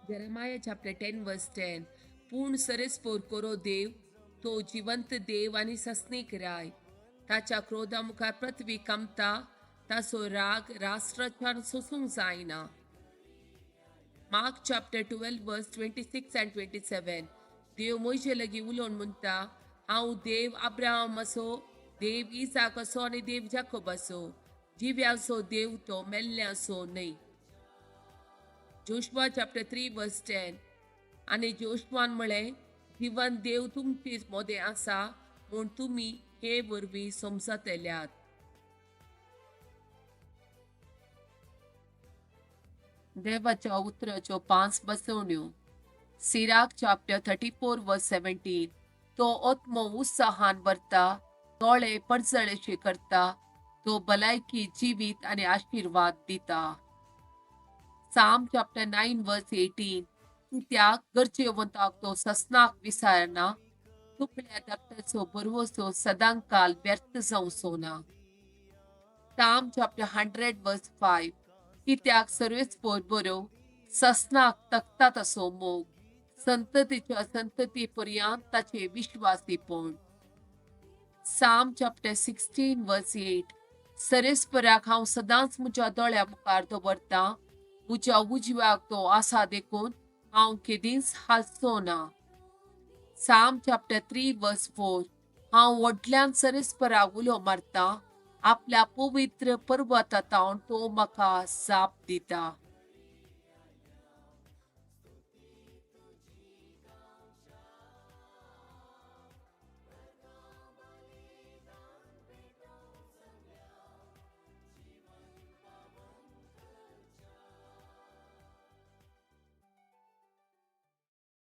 Jeremiah chapter 10 verse 10. पूर्ण सरस्पोर करो देव, तो जिवंत देव आणि सस्निक राय. ताच्या क्रोधा मुखार पृथ्वी कंपता, ताचो राग राष्ट्राच्यान सोसूंक जायना. Mark chapter 12 verse 26 and 27. देव मोशे लगी उलोवन म्हणटा, हांव देव अब्राहमाचो, देव इसाकाचो आनी देव जाकोबाचो. जिव्याचो देव तो, मेल्ल्यांचो न्हय. Joshua chapter 3 verse 10. आणि जोशुआन म्हळें, जिवन देव तुमचे मोदें आसा म्हूण तुमी हे वरवीं समजतल्यात. देवाच्या उतराच्यो 5 बसवण्यो. सिराक चॅप्टर 34 वर्स 17. तो ओत्मो उत्साहान भरता, दोळे पडजळेशे करता, तो भलायकी जिवीत आणि आशीर्वाद दिता. साम चॅप्टर 9 वर्स 18. कित्याक गरजेवंताक तो ससनाक विसारना, तुपल्या धाकट्याचो बरवसो सदांकाल व्यर्थ जावचो ना. साम चॅप्टर 100 वर्स 5. कित्याक सर्वेस्पोर बरो, ससनाक तकता तसो मोग, संततीच्या संतती पर्यंत ताचे विश्वासीपण. साम चॅप्टर 16 वर्स 8. सरेस्पराक हांव सदांच म्हज्या दोळ्या मुखार दवरतां, म्हज्या उजव्याक तो आसा देखून हांव केदींच हालचो ना. साम चॅप्टर 3 वर्स 4. हांव व्हडल्यान सरेस्पराक उलो मारतां, आपल्या पवित्र पर्वतांतावन तो म्हाका जाप दिता.